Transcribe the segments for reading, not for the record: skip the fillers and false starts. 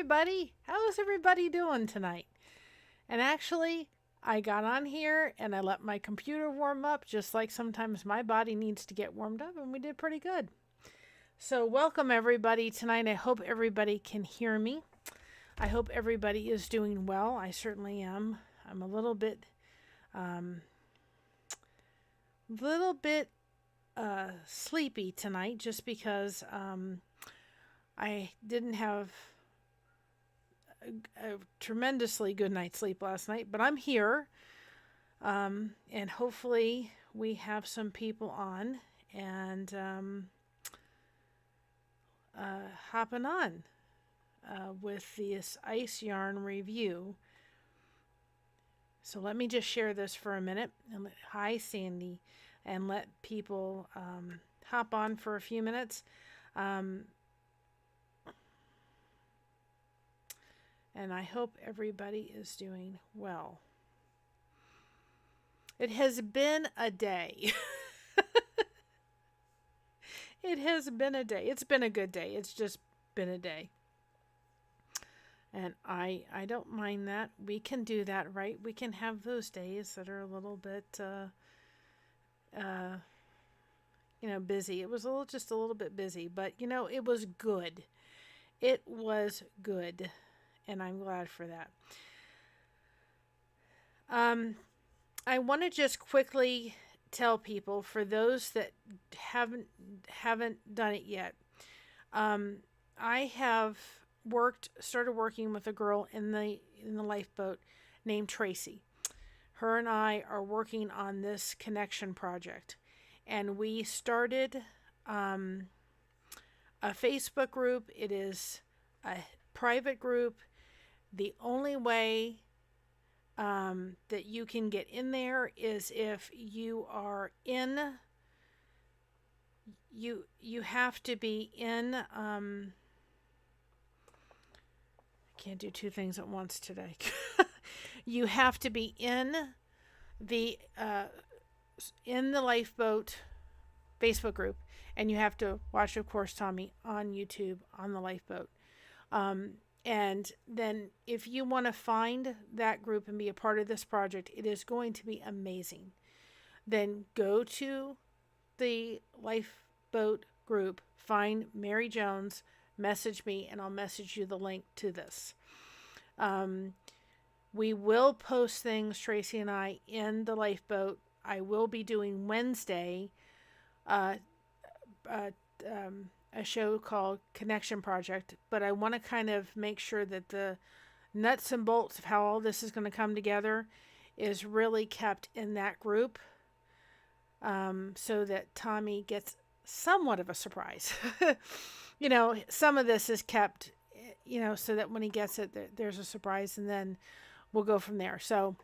everybody. How's everybody doing tonight? And actually, I got on here and I let my computer warm up, just like sometimes my body needs to get warmed up, and we did pretty good. So, welcome everybody tonight. I hope everybody can hear me. I hope everybody is doing well. I certainly am. I'm a um, little bit sleepy tonight, just because I didn't have a tremendously good night's sleep last night, but I'm here, and hopefully we have some people on and hopping on with this ice yarn review. So let me just share this for a minute. And hi, Sandy, and let people hop on for a few minutes. And I hope everybody is doing well. It has been a day. It has been a day. It's been a good day. It's just been a day. And I don't mind that. We can do that, right? We can have those days that are a little bit, busy. It was just a little bit busy, but it was good. It was good. And I'm glad for that. I want to just quickly tell people, for those that haven't done it yet, I have started working with a girl in the lifeboat named Tracy. Her and I are working on this connection project, and we started a Facebook group. It is a private group. The only way that you can get in there is if you are in. You have to be in. I can't do two things at once today. You have to be in the lifeboat Facebook group, and you have to watch, of course, Tommy on YouTube on the lifeboat. And then if you want to find that group and be a part of this project, it is going to be amazing. Then go to the lifeboat group, find Mary Jones, message me, and I'll message you the link to this. We will post things, Tracy and I, in the lifeboat. I will be doing Wednesday a show called Connection Project, but I want to kind of make sure that the nuts and bolts of how all this is going to come together is really kept in that group, so that Tommy gets somewhat of a surprise. Some of this is kept, so that when he gets it, there's a surprise, and then we'll go from there. So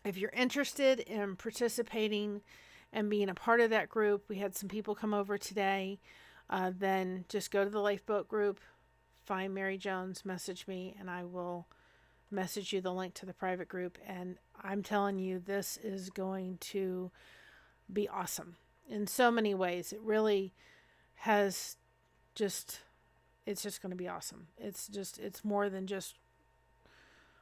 if you're interested in participating and being a part of that group, we had some people come over today. Then just go to the lifeboat group, find Mary Jones, message me, and I will message you the link to the private group. And I'm telling you, this is going to be awesome in so many ways. It really has it's just going to be awesome. It's more than just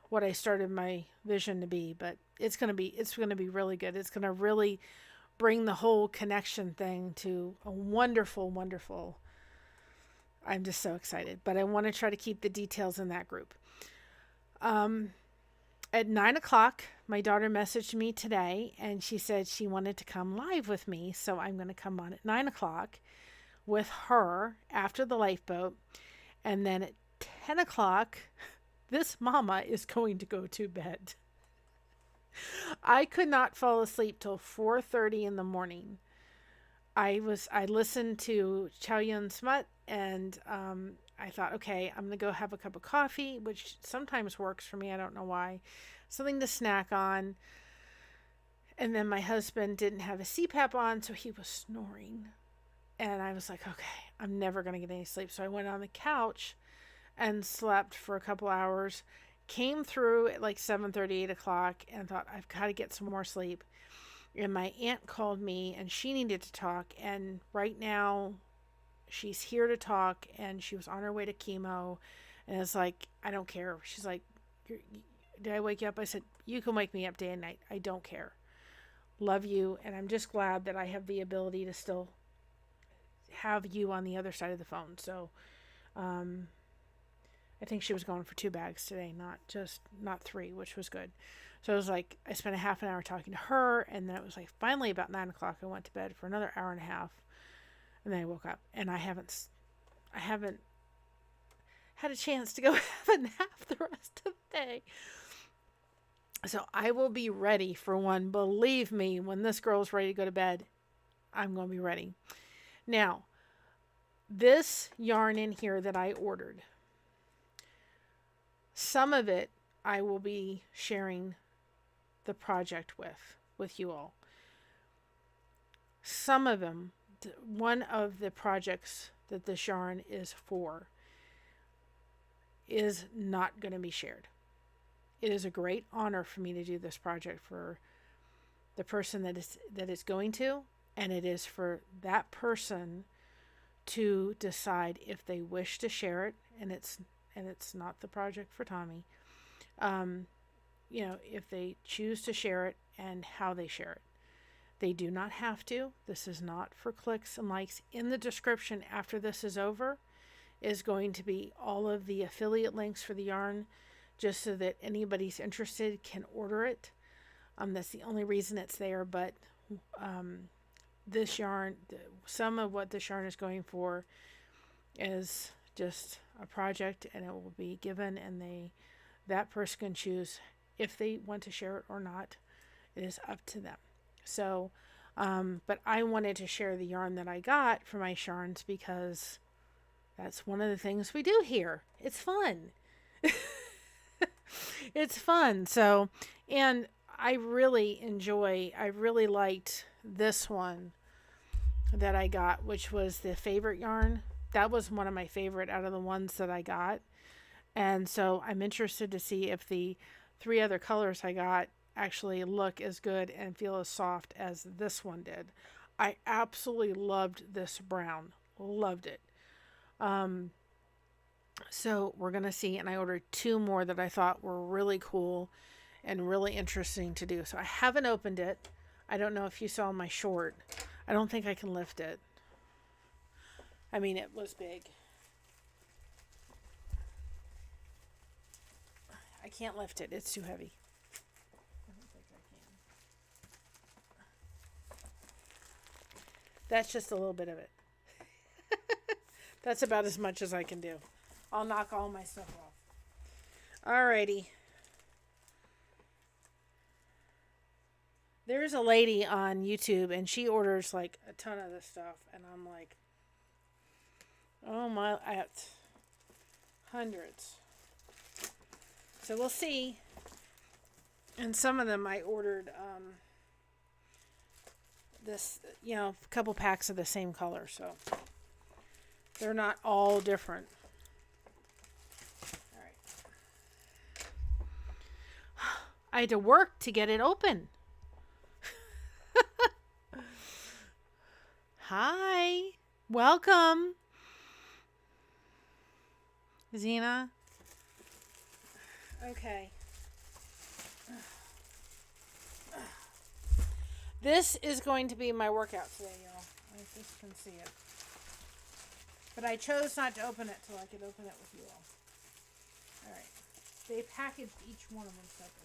what I started my vision to be, but it's going to be really good. It's going to really bring the whole connection thing to a wonderful. I'm just so excited, but I want to try to keep the details in that group. At 9:00, my daughter messaged me today, and she said she wanted to come live with me, so I'm going to come on at 9:00 with her after the lifeboat, and then at 10:00, this mama is going to go to bed. I could not fall asleep till 4:30 in the morning. I listened to Chow Yun Smut, and I thought, okay, I'm going to go have a cup of coffee, which sometimes works for me. I don't know why. Something to snack on. And then my husband didn't have a CPAP on, so he was snoring. And I was like, okay, I'm never going to get any sleep. So I went on the couch and slept for a couple hours. Came through at like 7:30, 8:00, and thought, I've got to get some more sleep. And my aunt called me, and she needed to talk. And right now, she's here to talk, and she was on her way to chemo. And it's like, I don't care. She's like, did I wake you up? I said, you can wake me up day and night. I don't care. Love you. And I'm just glad that I have the ability to still have you on the other side of the phone. So, I think she was going for 2 bags today, not 3, which was good. So it was like, I spent a half an hour talking to her, and then it was like finally about 9 o'clock, I went to bed for another hour and a half, and then I woke up, and I haven't had a chance to go have a nap the rest of the day. So I will be ready for one. Believe me, when this girl's ready to go to bed, I'm going to be ready. Now, this yarn in here that I ordered, some of it I will be sharing the project with you all. Some of them, one of the projects that this yarn is for, is not going to be shared. It is a great honor for me to do this project for the person that is going to, and it is for that person to decide if they wish to share it, and it's not the project for Tommy. If they choose to share it and how they share it. They do not have to. This is not for clicks and likes. In the description after this is over is going to be all of the affiliate links for the yarn, just so that anybody's interested can order it. That's the only reason it's there, but this yarn, some of what this yarn is going for is just a project, and it will be given, and that person can choose if they want to share it or not. It is up to them. So, but I wanted to share the yarn that I got for my yarns because that's one of the things we do here. It's fun. It's fun. So, and I really liked this one that I got, which was the favorite yarn. That was one of my favorite out of the ones that I got. And so I'm interested to see if the 3 other colors I got actually look as good and feel as soft as this one did. I absolutely loved this brown. Loved it. So we're going to see. And I ordered 2 more that I thought were really cool and really interesting to do. So I haven't opened it. I don't know if you saw my short. I don't think I can lift it. I mean, it was big. I can't lift it. It's too heavy. I don't think I can. That's just a little bit of it. That's about as much as I can do. I'll knock all my stuff off. Alrighty. There's a lady on YouTube, and she orders like a ton of this stuff, and I'm like, oh my, at hundreds. So we'll see. And some of them I ordered a couple packs of the same color, so they're not all different. All right. I had to work to get it open. Hi. Welcome. Zena. Okay. This is going to be my workout today, y'all. I just can see it. But I chose not to open it till I could open it with you all. Alright. They packaged each one of them separately.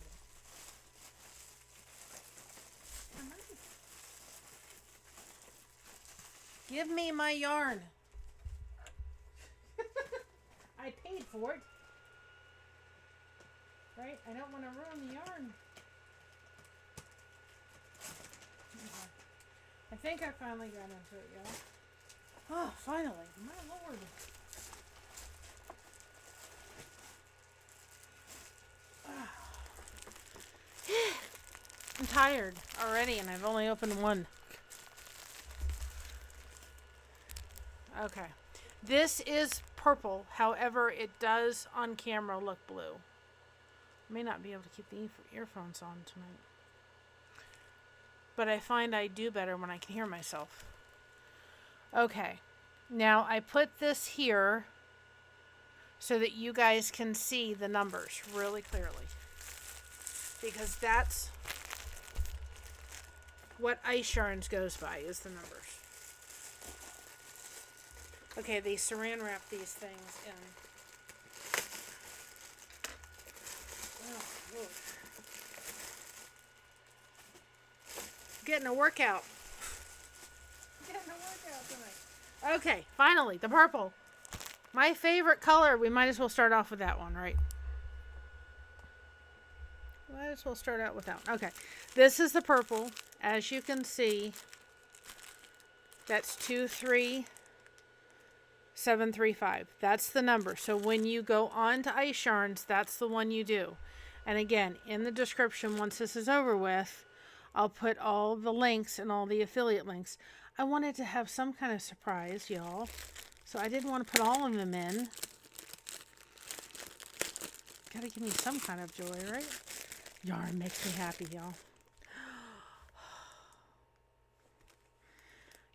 Give me my yarn. I paid for it. Right? I don't want to ruin the yarn. Okay. I think I finally got into it, y'all. Oh, finally. My lord. I'm tired already, and I've only opened one. Okay. This is purple. However, it does on camera look blue. I may not be able to keep the earphones on tonight. But I find I do better when I can hear myself. Okay. Now, I put this here so that you guys can see the numbers really clearly. Because that's what ice yarns goes by, is the numbers. Okay, they saran wrap these things in. Oh, getting a workout. Getting a workout tonight. Okay, finally, the purple. My favorite color. We might as well start off with that one, right? Might as well start out with that one. Okay, this is the purple. As you can see, that's 23735. That's the number. So when you go on to ice yarns, that's the one you do. And again, in the description, once this is over with, I'll put all the links and all the affiliate links. I wanted to have some kind of surprise, y'all. So I didn't want to put all of them in. Gotta give me some kind of joy, right? Yarn makes me happy, y'all.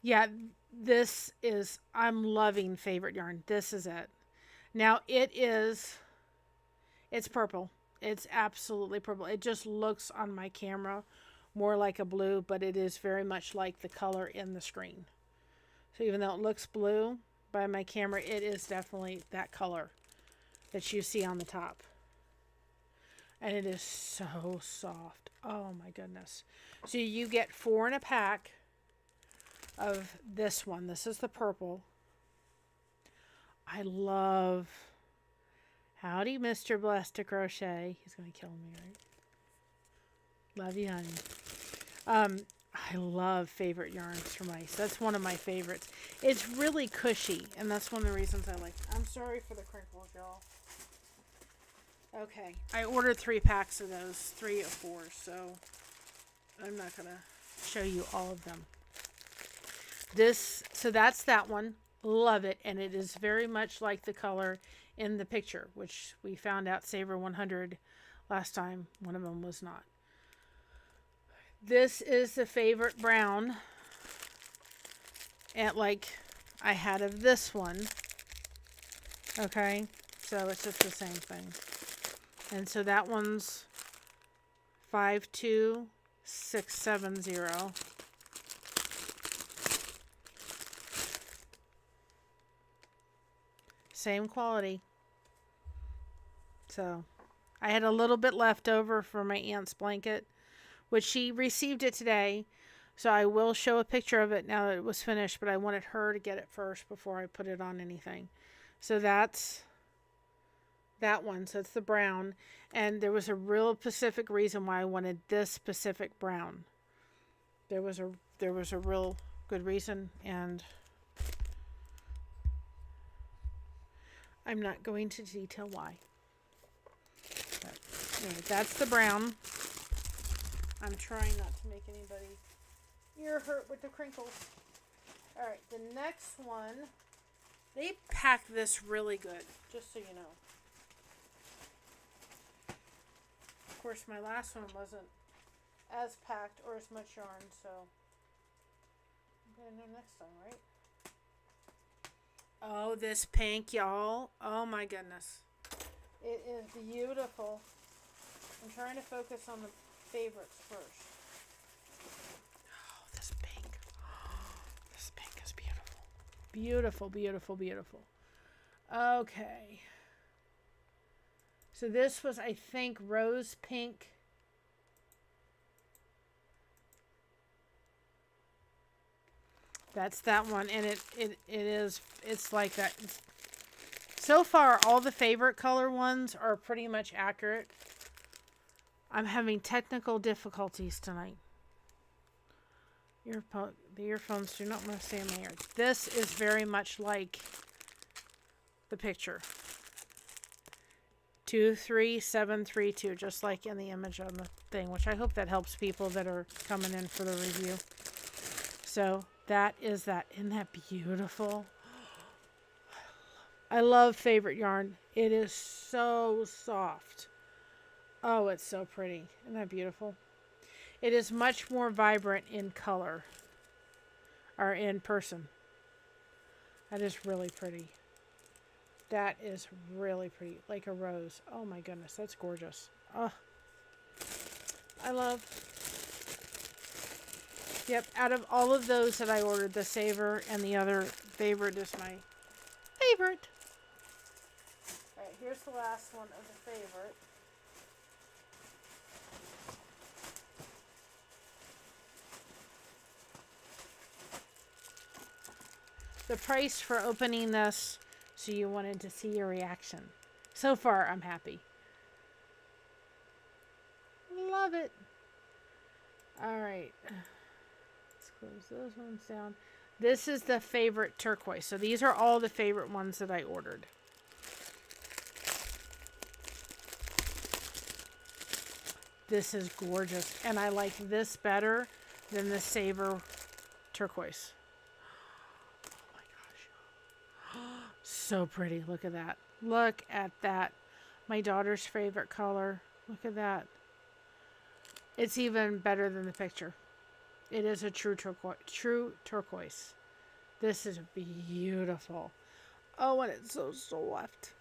Yeah, this is, I'm loving favorite yarn. This is it. Now it's purple. It's absolutely purple. It just looks on my camera more like a blue, but it is very much like the color in the screen. So even though it looks blue by my camera, it is definitely that color that you see on the top. And it is so soft. Oh my goodness. So you get 4 in a pack of this one. This is the purple. I love, howdy Mr. Blessed to Crochet. He's going to kill me, right? Love you, honey. I love favorite yarns from ice. That's one of my favorites. It's really cushy, and that's one of the reasons I like it. I'm sorry for the crinkles, y'all. Okay, I ordered 3 packs of those, 3 or 4, so I'm not going to show you all of them. So that's that one. Love it, and it is very much like the color in the picture, which we found out Saver 100 last time. One of them was not. This is the favorite brown, and like I had of this one. Okay, so it's just the same thing. And so that one's 52670. Same quality. So I had a little bit left over for my aunt's blanket, which she received it today. So I will show a picture of it now that it was finished, but I wanted her to get it first before I put it on anything. So that's that one. So it's the brown. And there was a real specific reason why I wanted this specific brown. There was a real good reason, and I'm not going to detail why. But anyway, that's the brown. I'm trying not to make anybody ear hurt with the crinkles. Alright, the next one, they pack this really good, just so you know. Of course, my last one wasn't as packed or as much yarn, so I'm going to know next time, right? Oh, this pink, y'all. Oh my goodness. It is beautiful. I'm trying to focus on the favorites first. Oh, this pink. This pink is beautiful. Beautiful, beautiful, beautiful. Okay. So this was, I think, rose pink. That's that one, and it's like that. So far, all the favorite color ones are pretty much accurate. I'm having technical difficulties tonight. The earphones do not want to stay in my ear. This is very much like the picture. 23732, just like in the image on the thing, which I hope that helps people that are coming in for the review. So that is that. Isn't that beautiful? I love favorite yarn. It is so soft. Oh, it's so pretty. Isn't that beautiful? It is much more vibrant in color or in person. That is really pretty. That is really pretty, like a rose. Oh my goodness, that's gorgeous. Oh, I love. Yep, out of all of those that I ordered, the Savor and the other favorite is my favorite. All right, here's the last one of the favorite. The price for opening this, so you wanted to see your reaction. So far, I'm happy. Love it. All right. Let's close those ones down. This is the favorite turquoise. So these are all the favorite ones that I ordered. This is gorgeous. And I like this better than the Savor turquoise. So pretty. Look at that. Look at that. My daughter's favorite color. Look at that. It's even better than the picture. It is a true turquoise. This is beautiful. Oh, and it's so soft.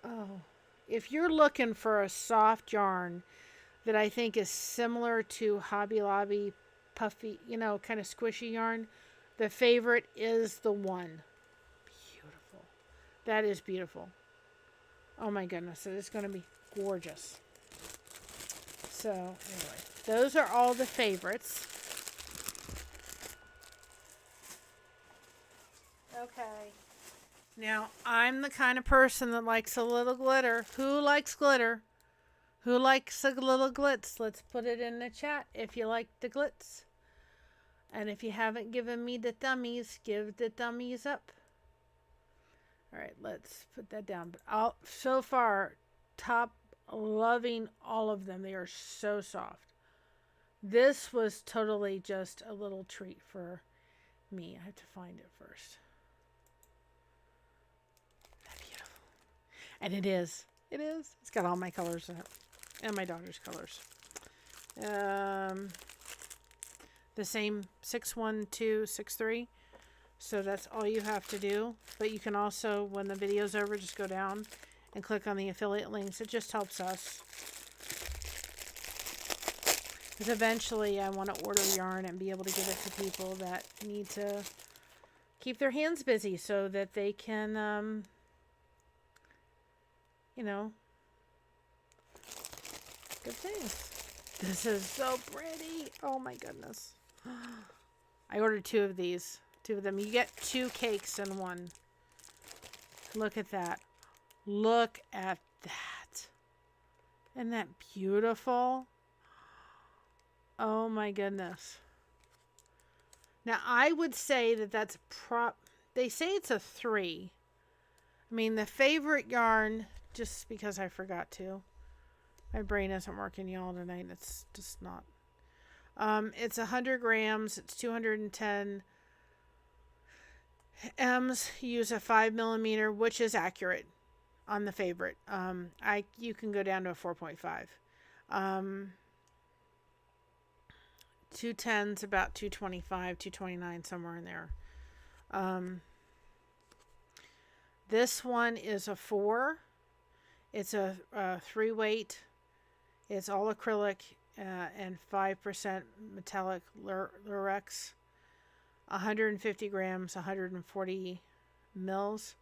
Oh, if you're looking for a soft yarn that I think is similar to Hobby Lobby puffy, you know, kind of squishy yarn, the favorite is the one. That is beautiful. Oh my goodness, it is going to be gorgeous. So, anyway, those are all the favorites. Okay. Now, I'm the kind of person that likes a little glitter. Who likes glitter? Who likes a little glitz? Let's put it in the chat if you like the glitz. And if you haven't given me the thummies, give the thummies up. All right, let's put that down. But so far, top loving all of them. They are so soft. This was totally just a little treat for me. I have to find it first. That's beautiful. And it is. It is. It's got all my colors in it. And my daughter's colors. The same 61263. So that's all you have to do. But you can also, when the video's over, just go down and click on the affiliate links. It just helps us. Because eventually I want to order yarn and be able to give it to people that need to keep their hands busy so that they can, you know, good things. This is so pretty. Oh my goodness. I ordered 2 of these. 2 of them. You get 2 cakes in one. Look at that. Look at that. Isn't that beautiful? Oh my goodness. Now I would say that that's they say it's a 3. I mean, the favorite yarn, just because I forgot to. My brain isn't working, y'all, tonight. It's just not. It's 100 grams. It's 210 M's. Use a 5mm, which is accurate on the favorite. You can go down to a 4.5. 210's about 225, 229, somewhere in there. This one is a 4. It's a 3 weight. It's all acrylic and 5% metallic lurex. 150 grams, 140 mils.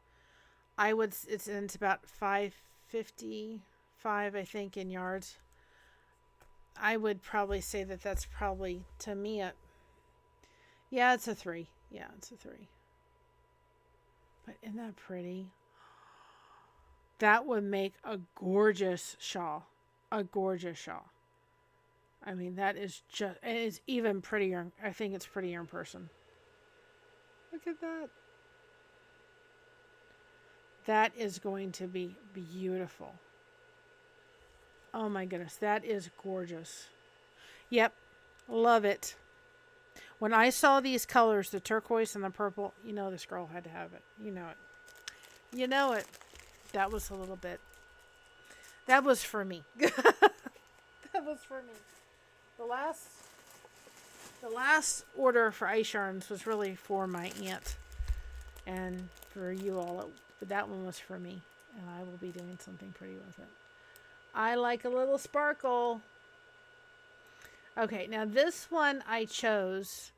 It's about 555, I think, in yards. I would probably say that that's probably, to me, yeah, it's a 3. Yeah, it's a 3. But isn't that pretty? That would make a gorgeous shawl. A gorgeous shawl. I mean, that is just, and it's even prettier. I think it's prettier in person. Look at that. That is going to be beautiful. Oh my goodness, that is gorgeous. Yep, love it. When I saw these colors, the turquoise and the purple, you know this girl had to have it. You know it. You know it. That was a little bit. That was for me. That was for me. The last order for ice yarns was really for my aunt and for you all, but that one was for me, and I will be doing something pretty with it. I like a little sparkle. Okay, now this one I chose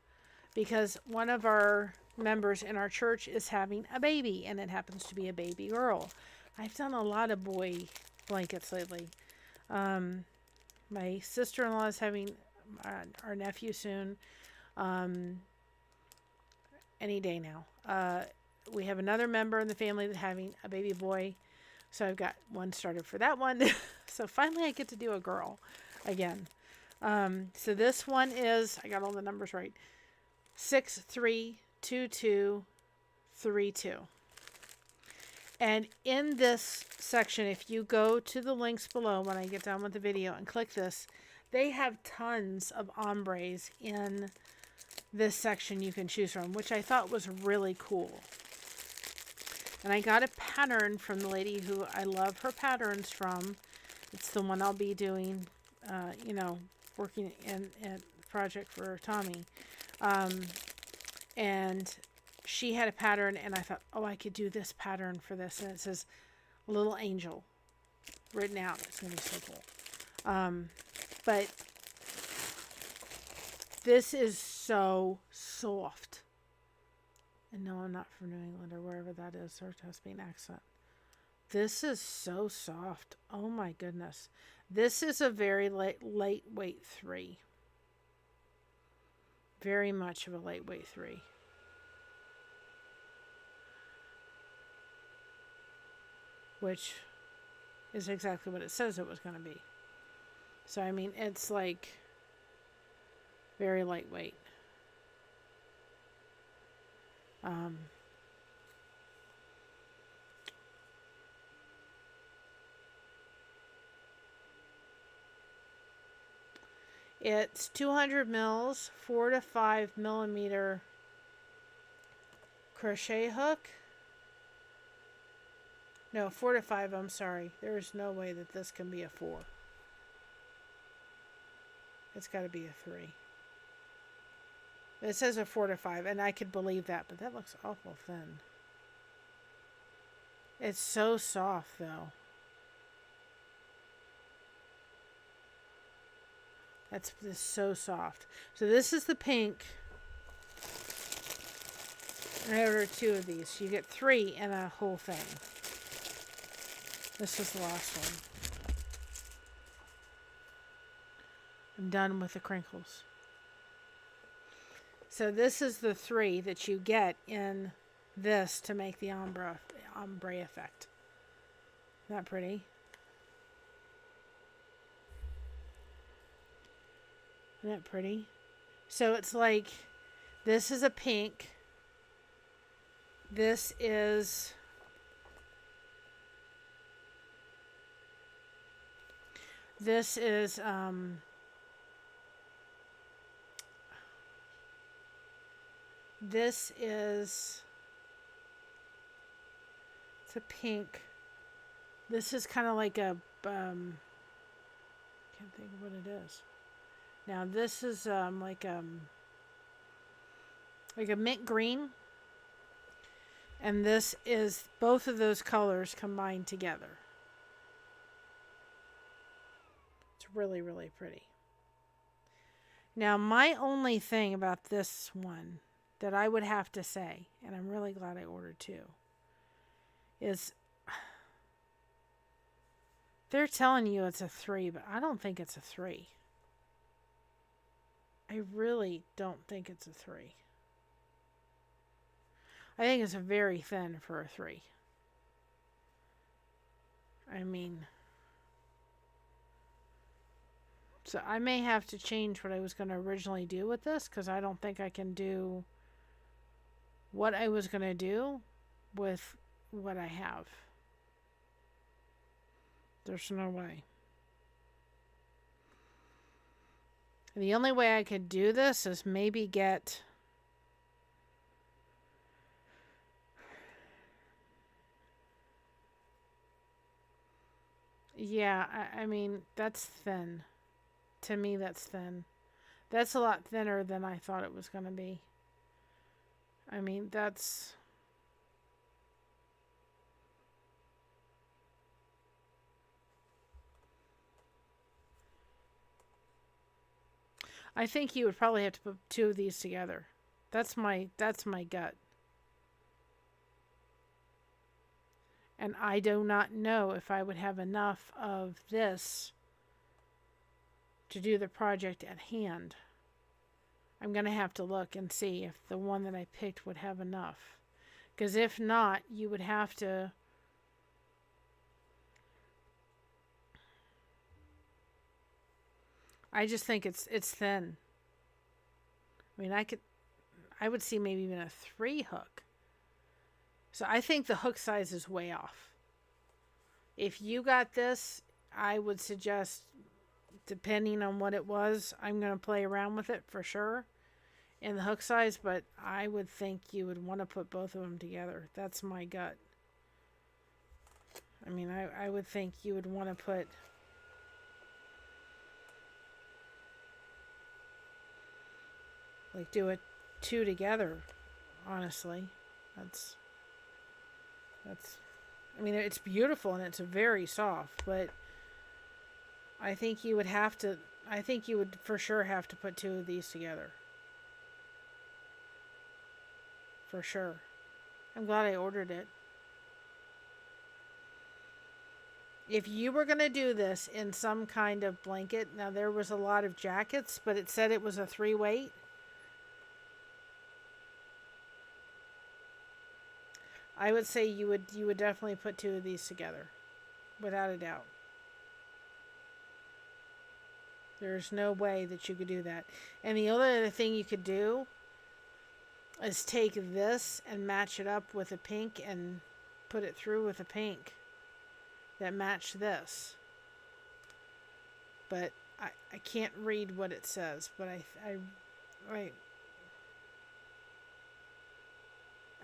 because one of our members in our church is having a baby, and it happens to be a baby girl. I've done a lot of boy blankets lately. My sister-in-law is having our nephew soon, any day now. We have another member in the family that's having a baby boy, so I've got one started for that one. So finally I get to do a girl again. So this one is, I got all the numbers right, 632232. And in this section, if you go to the links below when I get done with the video and click this, they have tons of ombres in this section you can choose from, which I thought was really cool. And I got a pattern from the lady who I love her patterns from. It's the one I'll be doing, working in a project for Tommy. And she had a pattern, and I thought, oh, I could do this pattern for this. And it says little angel written out. It's going to be so cool. But this is so soft. And no, I'm not from New England or wherever that is. There has to be an accent. This is so soft. Oh my goodness. This is a very lightweight 3. Very much of a lightweight 3. Which is exactly what it says it was going to be. So, I mean, it's like very lightweight. It's 200 mils, 4 to 5 millimeter crochet hook. No, 4 to 5, I'm sorry. There's no way that this can be a 4. It's got to be a 3. It says a 4 to 5, and I could believe that, but that looks awful thin. It's so soft, though. That's so soft. So this is the pink. And I ordered 2 of these. You get 3 in a whole thing. This was the last one. I'm done with the crinkles. So this is the 3 that you get in this to make the ombre effect. Isn't that pretty? Isn't that pretty? So it's like, this is a pink. This is this is it's a pink. This is kind of like a can't think of what it is. Now this is like a mint green, and this is both of those colors combined together. It's really, really pretty. Now my only thing about this one that I would have to say, and I'm really glad I ordered 2, is they're telling you it's a 3, but I don't think it's a 3. I really don't think it's a 3. I think it's very thin for a 3. I mean, so I may have to change what I was going to originally do with this, because I don't think I can do what I was going to do with what I have. There's no way. The only way I could do this is maybe get I mean, that's thin. To me, that's thin. That's a lot thinner than I thought it was going to be. I mean, that's I think you would probably have to put two of these together. That's my gut. And I do not know if I would have enough of this to do the project at hand. I'm going to have to look and see if the one that I picked would have enough. Because if not, you would have to... I just think it's thin. I mean, I would see maybe even a 3 hook. So I think the hook size is way off. If you got this, I would suggest, depending on what it was, I'm going to play around with it for sure in the hook size, but I would think you would want to put both of them together. That's my gut. I mean, I would think you would want to put... like do it 2 together, honestly. That's I mean, it's beautiful and it's very soft, but I think you would have to, I think you would for sure have to put 2 of these together. For sure. I'm glad I ordered it. If you were going to do this in some kind of blanket, now there was a lot of jackets, but it said it was a 3 weight. I would say you would definitely put 2 of these together, without a doubt. There's no way that you could do that. And the other thing you could do is take this and match it up with a pink and put it through with a pink that matched this. But I can't read what it says, but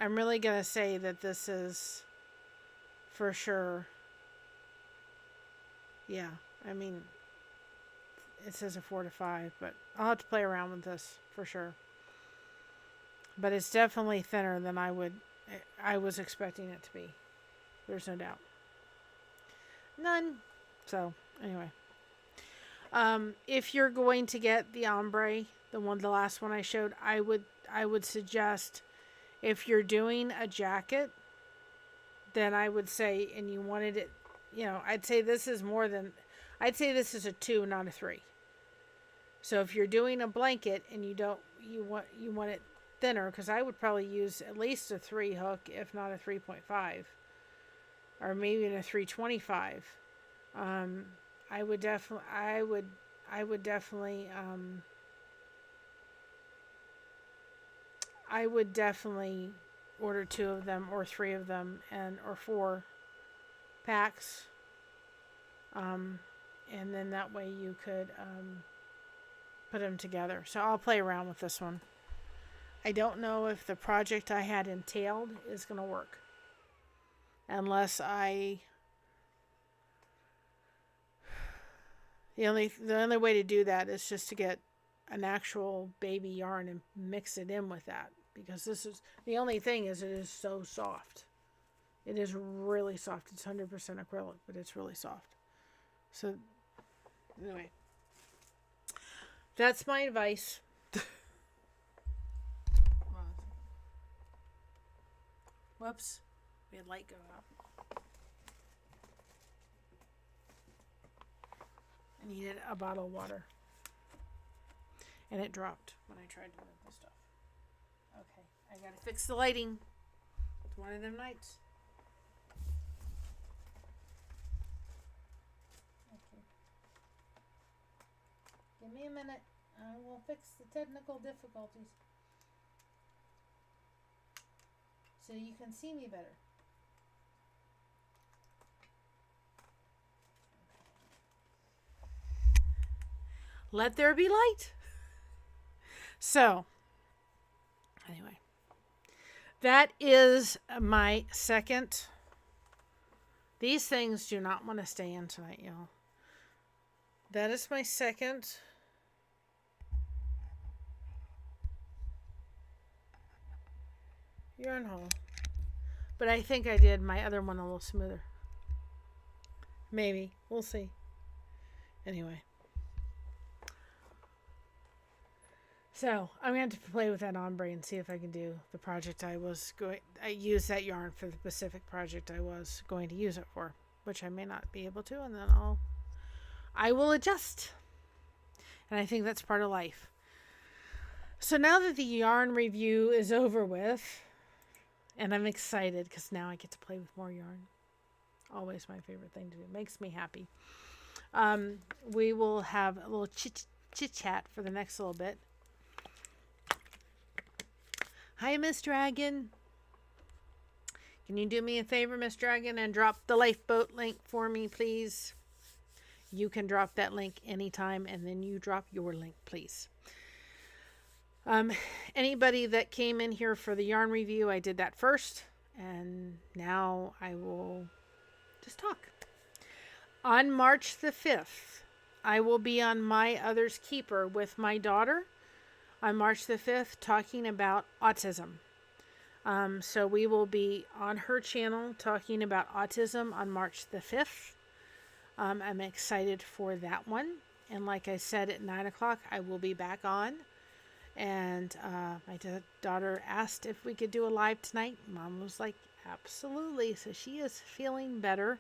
I'm really going to say that this is for sure. Yeah, I mean, it says a 4 to 5, but I'll have to play around with this for sure. But it's definitely thinner than I was expecting it to be. There's no doubt. None. So, anyway. If you're going to get the ombre, the last one I showed, I would suggest, if you're doing a jacket, then I would say, and you wanted it, I'd say this is this is a 2, not a 3. So if you're doing a blanket and you want it thinner, because I would probably use at least a 3 hook, if not a 3.5, or maybe in a 325. I would definitely order 2 of them or 3 of them or 4 packs. And then that way you could put them together. So I'll play around with this one. I don't know if the project I had entailed is going to work. Unless the only way to do that is just to get an actual baby yarn and mix it in with that, because this is the only thing is it is so soft. It is really soft. It's 100% acrylic, but it's really soft. So anyway, that's my advice. Whoops, we had light go out. I needed a bottle of water. And it dropped when I tried to move the stuff. Okay, I gotta fix the lighting. It's one of them nights. Okay. Give me a minute. I will fix the technical difficulties. So you can see me better. Let there be light. So, anyway, that is my second. These things do not want to stay in tonight, y'all. That is my second yarn haul. But I think I did my other one a little smoother. Maybe. We'll see. Anyway. So I'm going to have to play with that ombre and see if I can do the project I use that yarn for the Pacific project I was going to use it for, which I may not be able to, and then I will adjust. And I think that's part of life. So now that the yarn review is over with, and I'm excited because now I get to play with more yarn. Always my favorite thing to do. Makes me happy. We will have a little chit chat for the next little bit. Hi, Miss Dragon. Can you do me a favor, Miss Dragon, and drop the lifeboat link for me, please? You can drop that link anytime, and then you drop your link, please. Anybody that came in here for the yarn review, I did that first, and now I will just talk. On March the 5th, I will be on My Other's Keeper with my daughter on March the 5th talking about autism. So we will be on her channel talking about autism on March the 5th. I'm excited for that one. And like I said, at 9 o'clock, I will be back on. And my daughter asked if we could do a live tonight. Mom was like, absolutely. So she is feeling better.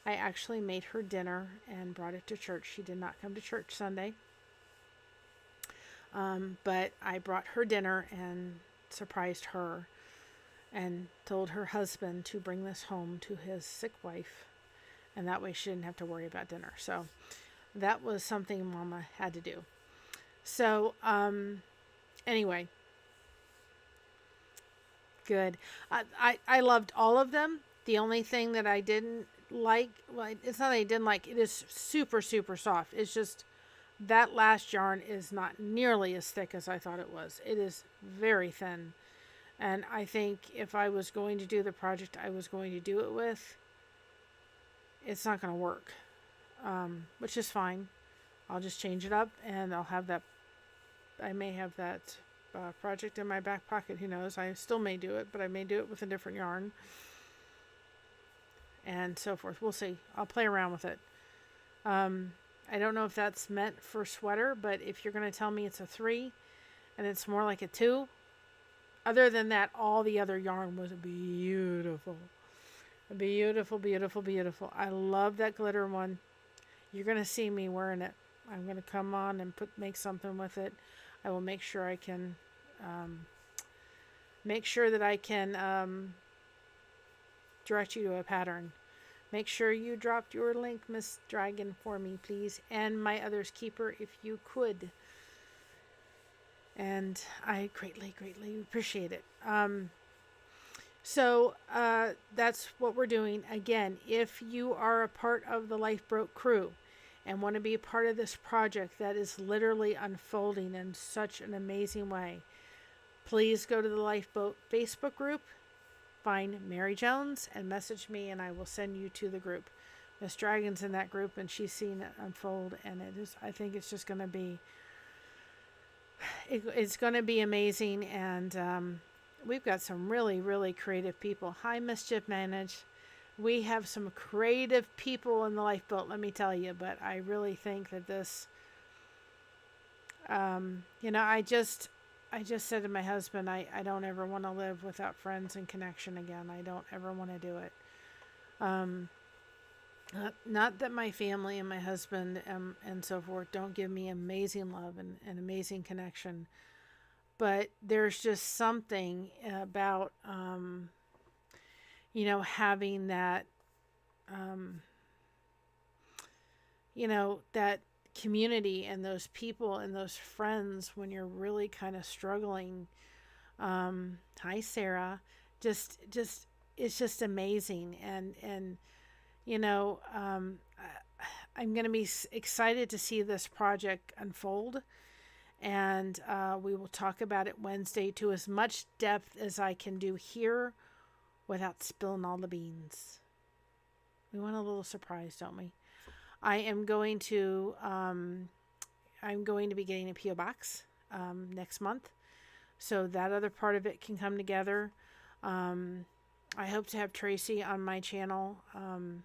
I actually made her dinner and brought it to church. She did not come to church Sunday. But I brought her dinner and surprised her and told her husband to bring this home to his sick wife. And that way she didn't have to worry about dinner. So that was something Mama had to do. So, anyway, good. I loved all of them. The only thing that I didn't like, well, it's not that I didn't like, it is super, super soft. It's just that last yarn is not nearly as thick as I thought it was. It is very thin. And I think if I was going to do the project I was going to do it with, it's not going to work, which is fine. I'll just change it up and I'll have that. I may have that project in my back pocket. Who knows? I still may do it, but I may do it with a different yarn and so forth. We'll see. I'll play around with it. I don't know if that's meant for sweater, but if you're going to tell me it's a 3 and it's more like a 2, other than that, all the other yarn was beautiful. Beautiful, beautiful, beautiful. I love that glitter one. You're going to see me wearing it. I'm going to come on and make something with it. I will make sure I can direct you to a pattern. Make sure you dropped your link, Miss Dragon, for me, please. And My Other's Keeper, if you could. And I greatly, greatly appreciate it. So that's what we're doing. Again, if you are a part of the Lifeboat crew and want to be a part of this project that is literally unfolding in such an amazing way, please go to the Lifeboat Facebook group, find Mary Jones, and message me, and I will send you to the group. Miss Dragon's in that group, and she's seen it unfold, and I think it's just going to be, it's going to be amazing, and we've got some really, really creative people. Hi, Mischief Manage. We have some creative people in the Lifeboat, let me tell you, but I really think that this, I just said to my husband, I don't ever want to live without friends and connection again. I don't ever want to do it. Not that my family and my husband and so forth don't give me amazing love and amazing connection, but there's just something about, having that, that community and those people and those friends when you're really kind of struggling. Hi, Sarah. Just it's just amazing, and I'm going to be excited to see this project unfold, and we will talk about it Wednesday to as much depth as I can do here without spilling all the beans. We want a little surprise, don't we? I am going to be getting a P.O. box next month, so that other part of it can come together. I hope to have Tracy on my channel, and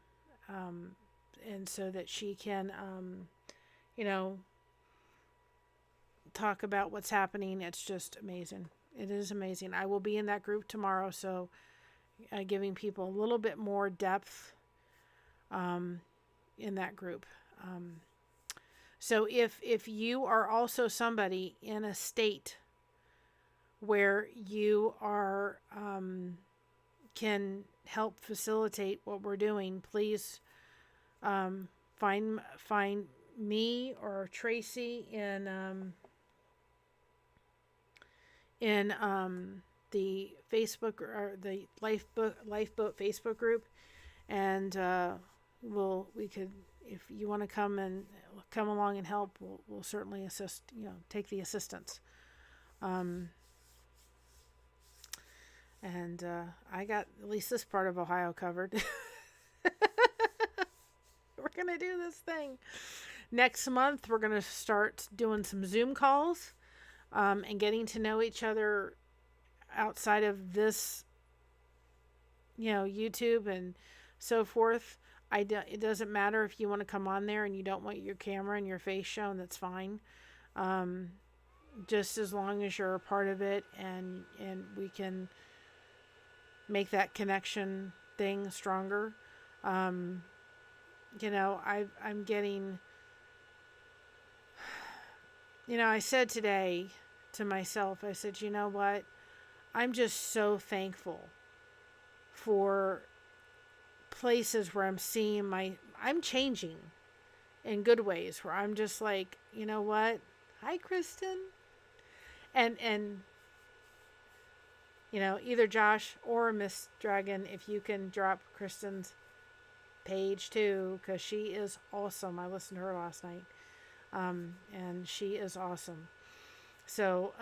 so that she can, talk about what's happening. It's just amazing. It is amazing. I will be in that group tomorrow, so giving people a little bit more depth in that group. So if you are also somebody in a state where you are can help facilitate what we're doing, please find me or Tracy in the Facebook or the Lifeboat Facebook group, and we could, if you want to come along and help, we'll certainly assist. Take the assistance. And I got at least this part of Ohio covered. We're gonna do this thing. Next month, we're gonna start doing some Zoom calls, and getting to know each other outside of this, YouTube and so forth. It doesn't matter if you want to come on there and you don't want your camera and your face shown. That's fine. Just as long as you're a part of it, and we can make that connection thing stronger. I'm getting, I said today to myself, I said, you know what? I'm just so thankful for places where I'm seeing I'm changing in good ways, where I'm just like, you know what? Hi, Kristen. And either Josh or Miss Dragon, if you can drop Kristen's page too, because she is awesome. I listened to her last night, and she is awesome. So,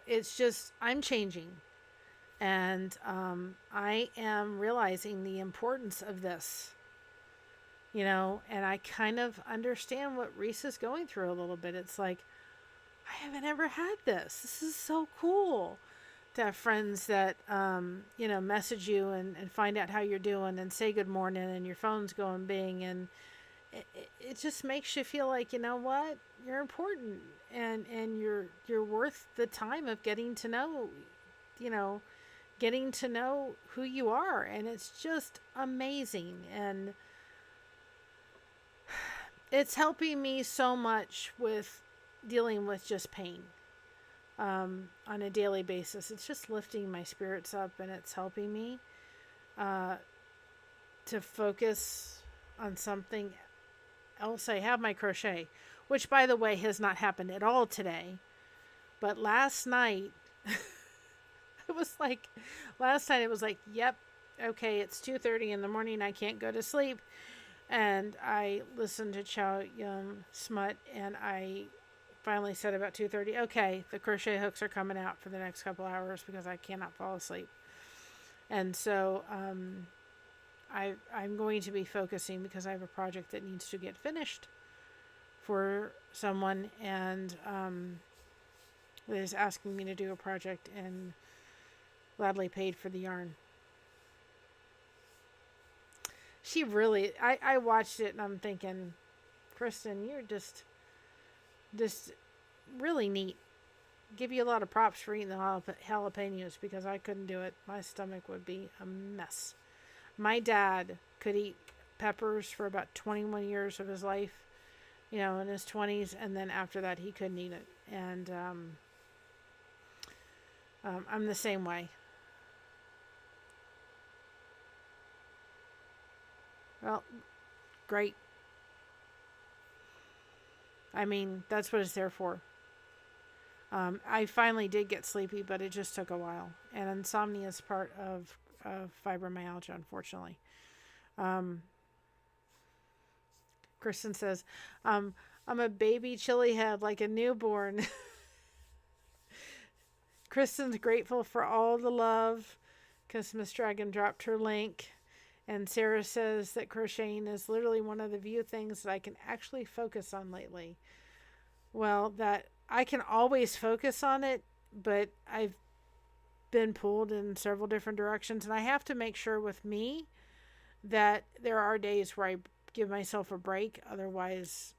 it's just, I'm changing, and I am realizing the importance of this, and I kind of understand what Reese is going through a little bit. It's like, I haven't ever had this. This is so cool to have friends that, message you and find out how you're doing and say good morning, and your phone's going bing, and it just makes you feel like, you know what, you're important, and you're worth the time of getting to know who you are, and it's just amazing, and it's helping me so much with dealing with just pain on a daily basis. It's just lifting my spirits up, and it's helping me to focus on something else. I have my crochet, which, by the way, has not happened at all today, but last night it was like, yep, okay, it's 2:30 in the morning, I can't go to sleep, and I listened to Chow Yum Smut, and I finally said about 2:30, okay, the crochet hooks are coming out for the next couple hours because I cannot fall asleep. And so I'm going to be focusing, because I have a project that needs to get finished for someone, and is asking me to do a project, and gladly paid for the yarn. She really, I watched it and I'm thinking, Kristen, you're just really neat. Give you a lot of props for eating the jalapenos, because I couldn't do it. My stomach would be a mess. My dad could eat peppers for about 21 years of his life, in his 20s, and then after that he couldn't eat it. And I'm the same way. Well, great. I mean, that's what it's there for. I finally did get sleepy, but it just took a while. And insomnia is part of fibromyalgia, unfortunately. Kristen says, I'm a baby chili head, like a newborn. Kristen's grateful for all the love, because Miss Dragon dropped her link. And Sarah says that crocheting is literally one of the few things that I can actually focus on lately. Well, that I can always focus on it, but I've been pulled in several different directions, and I have to make sure with me that there are days where I give myself a break. Otherwise,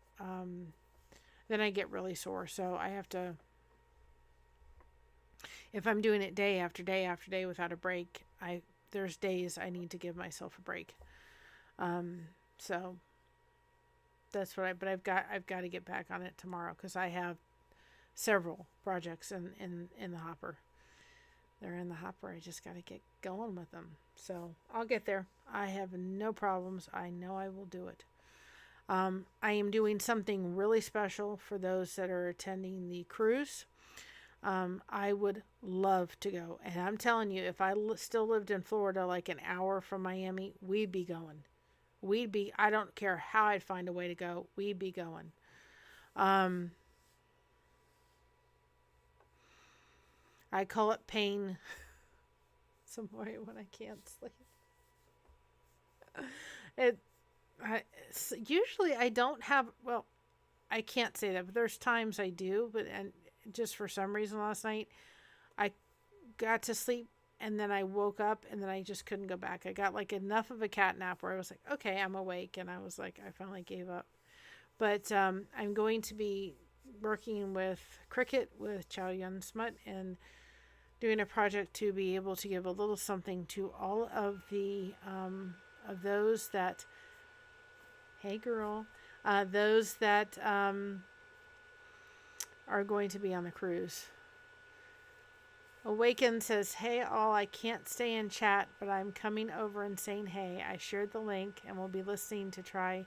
then I get really sore. So I have to, if I'm doing it day after day after day without a break, there's days I need to give myself a break. So that's what but I've got to get back on it tomorrow because I have several projects in the hopper. They're in the hopper. I just got to get going with them. So I'll get there. I have no problems. I know I will do it. I am doing something really special for those that are attending the cruise. I would love to go. And I'm telling you, if I still lived in Florida, like an hour from Miami, we'd be going. I don't care how I'd find a way to go. We'd be going. I call it pain some way when I can't sleep. Usually I don't have, well, I can't say that, but there's times I do, and just for some reason last night, I got to sleep and then I woke up and then I just couldn't go back. I got like enough of a cat nap where I was like, okay, I'm awake. And I was like, I finally gave up. But I'm going to be working with Cricut, with Chow Yun Smut, and doing a project to be able to give a little something to all of the of those that, hey girl, those that are going to be on the cruise. Awaken says, hey all, I can't stay in chat, but I'm coming over and saying hey. I shared the link and will be listening to try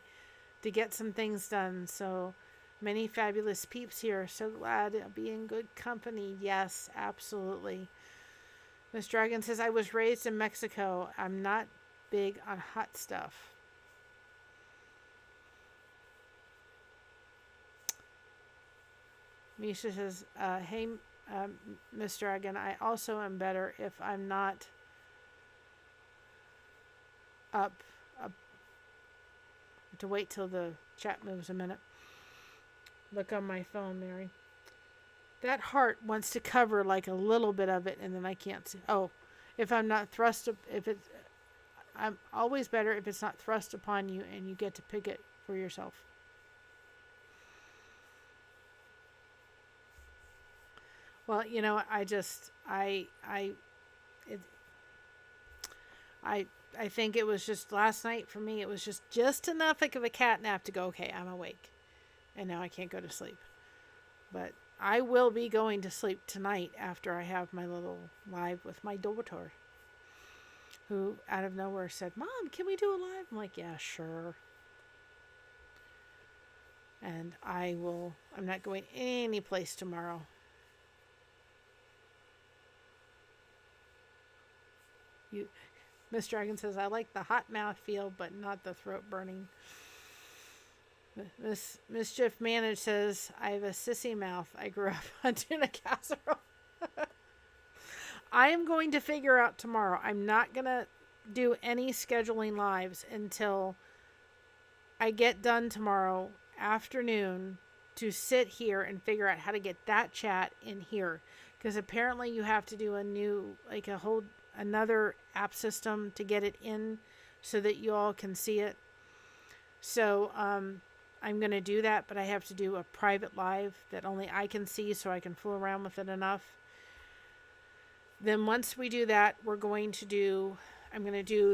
to get some things done. So many fabulous peeps here. So glad to be in good company. Yes, absolutely. Miss Dragon says, I was raised in Mexico. I'm not big on hot stuff. Misha says, hey, Miss Dragon, I also am better if I'm not up. To wait till the chat moves a minute. Look on my phone, Mary. That heart wants to cover like a little bit of it, and then I can't see. Oh, if I'm not thrust, I'm always better if it's not thrust upon you and you get to pick it for yourself. Well, you know, I think it was just last night for me. It was just enough like of a cat nap to go, okay, I'm awake, and now I can't go to sleep. But I will be going to sleep tonight after I have my little live with my daughter, who out of nowhere said, Mom, can we do a live? I'm like, yeah, sure. And I'm not going any place tomorrow. Miss Dragon says, I like the hot mouth feel, but not the throat burning. Mischief Manage says, I have a sissy mouth. I grew up on tuna casserole. I am going to figure out tomorrow. I'm not going to do any scheduling lives until I get done tomorrow afternoon to sit here and figure out how to get that chat in here. Because apparently you have to do another app system to get it in so that you all can see it. So I'm going to do that, but I have to do a private live that only I can see so I can fool around with it enough. Then once we do that, I'm going to do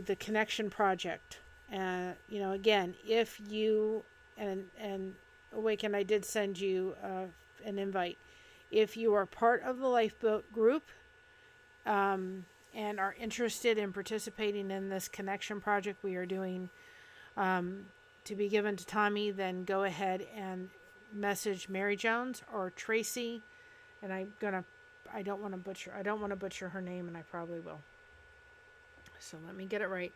the connection project. Again, if you, and Awaken, I did send you an invite. If you are part of the Lifeboat group, and are interested in participating in this connection project we are doing to be given to Tommy, then go ahead and message Mary Jones or Tracy, and I don't want to butcher her name, and I probably will. So let me get it right.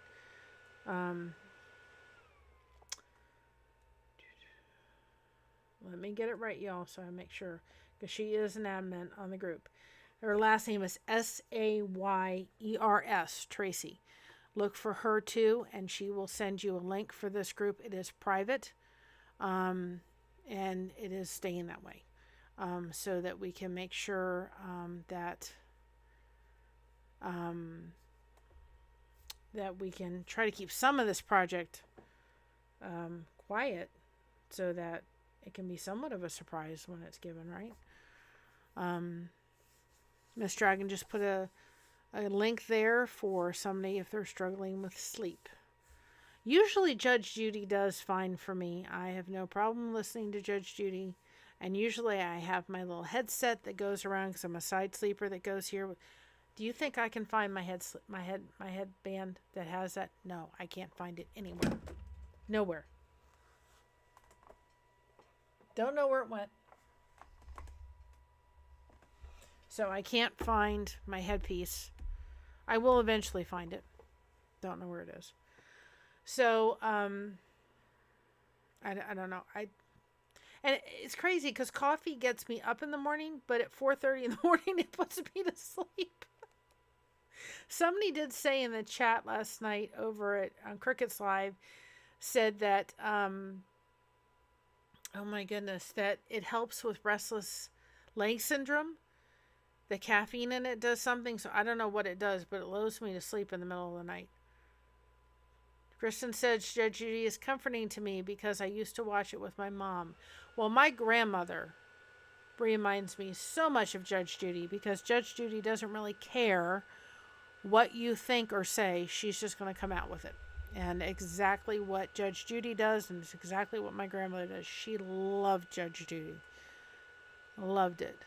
Let me get it right, y'all, so I make sure, because she is an admin on the group. Her last name is Sayers, Tracy. Look for her too, and she will send you a link for this group. It is private, and it is staying that way, so that we can make sure that we can try to keep some of this project quiet, so that it can be somewhat of a surprise when it's given, right? Miss Dragon just put a link there for somebody if they're struggling with sleep. Usually Judge Judy does fine for me. I have no problem listening to Judge Judy. And usually I have my little headset that goes around because I'm a side sleeper that goes here. Do you think I can find my headband that has that? No, I can't find it anywhere. Nowhere. Don't know where it went. So I can't find my headpiece. I will eventually find it. Don't know where it is. So, I don't know. And it's crazy because coffee gets me up in the morning, but at 4:30 in the morning, it puts me to sleep. Somebody did say in the chat last night over on Cricket's Live, said that, oh my goodness, that it helps with restless leg syndrome. The caffeine in it does something, so I don't know what it does, but it lulls me to sleep in the middle of the night. Kristen said Judge Judy is comforting to me because I used to watch it with my mom. Well, my grandmother reminds me so much of Judge Judy because Judge Judy doesn't really care what you think or say. She's just going to come out with it. And exactly what Judge Judy does, and it's exactly what my grandmother does. She loved Judge Judy. Loved it.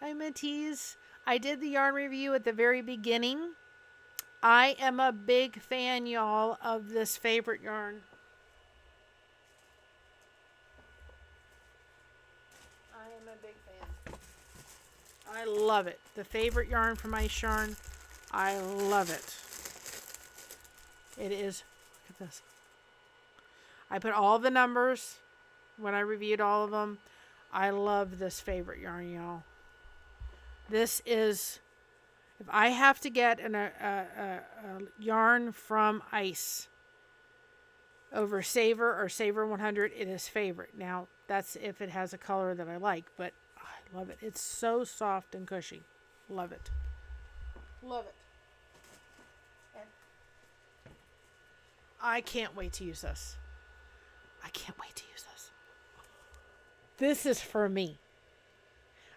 Hi, Mentees. I did the yarn review at the very beginning. I am a big fan, y'all, of this favorite yarn. I am a big fan. I love it. The favorite yarn from Ice Yarn. I love it. It is, look at this. I put all the numbers when I reviewed all of them. I love this favorite yarn, y'all. This is, if I have to get a yarn from Ice over Savor or Savor 100, it is favorite. Now, that's if it has a color that I like, but I love it. It's so soft and cushy. Love it. Love it. And I can't wait to use this. I can't wait to use this. This is for me.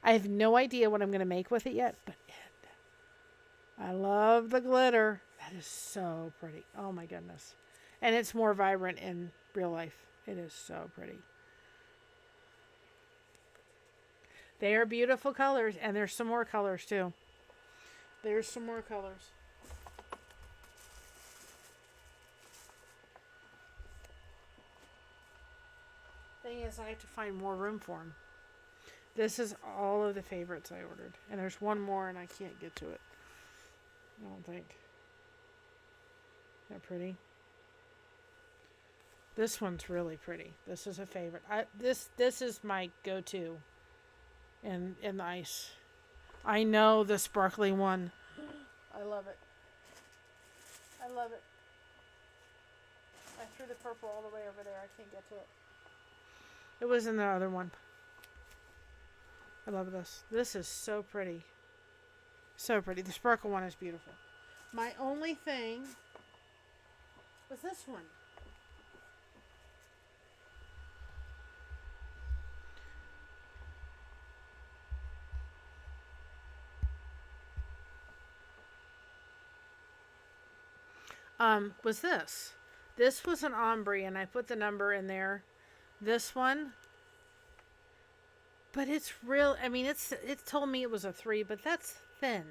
I have no idea what I'm going to make with it yet, but I love the glitter. That is so pretty. Oh my goodness. And it's more vibrant in real life. It is so pretty. They are beautiful colors, and there's some more colors too. There's some more colors. Thing is, I have to find more room for them. This is all of the favorites I ordered. And there's one more and I can't get to it. I don't think. Isn't that pretty? This one's really pretty. This is a favorite. This is my go-to in the Ice. I know the sparkly one. I love it. I love it. I threw the purple all the way over there. I can't get to it. It was in the other one. I love this. This is so pretty. So pretty. The sparkle one is beautiful. My only thing was this one. Was this. This was an ombre, and I put the number in there. This one. But it's real, I mean, it told me it was a 3, but that's thin.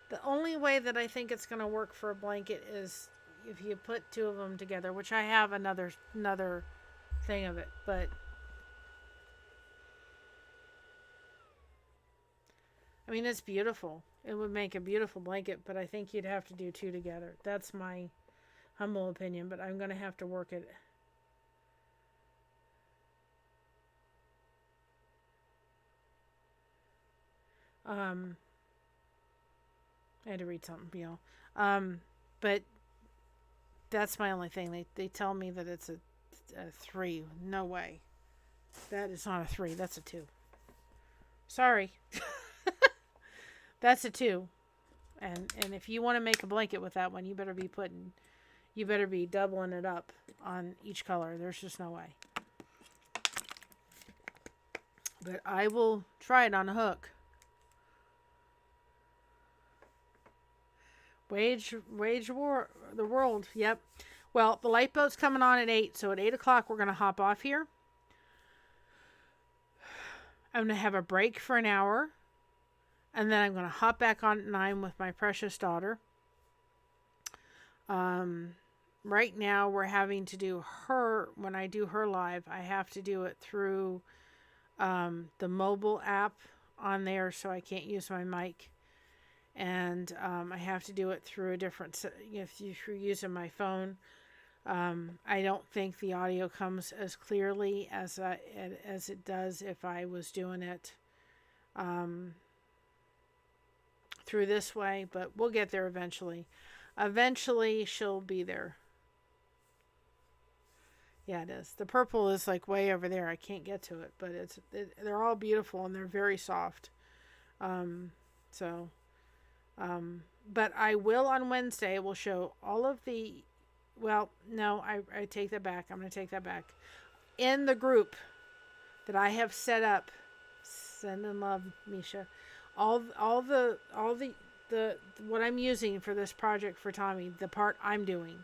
The only way that I think it's going to work for a blanket is if you put two of them together, which I have another thing of it, but I mean, it's beautiful. It would make a beautiful blanket, but I think you'd have to do two together. That's my humble opinion, but I'm going to have to work it. I had to read something, y'all. But that's my only thing. They tell me that it's a 3. No way. That is not a 3. That's a 2. Sorry. That's a 2. And if you want to make a blanket with that one, you better be putting you better be doubling it up on each color. There's just no way. But I will try it on a hook. Wage war the world. Yep. Well, the lifeboat's coming on at 8, so at 8 o'clock we're going to hop off here. I'm going to have a break for an hour, and then I'm going to hop back on at 9 with my precious daughter. Right now we're having to do her, when I do her live, I have to do it through the mobile app on there, so I can't use my mic. And I have to do it through a different, if you're using my phone. I don't think the audio comes as clearly as it does if I was doing it through this way, but we'll get there eventually. Eventually she'll be there. Yeah, it is. The purple is like way over there. I can't get to it, but they're all beautiful and they're very soft. But I will on Wednesday. We'll show all of the. Well, no, I take that back. I'm going to take that back. In the group that I have set up, send in love, Misha. All the what I'm using for this project for Tommy, the part I'm doing,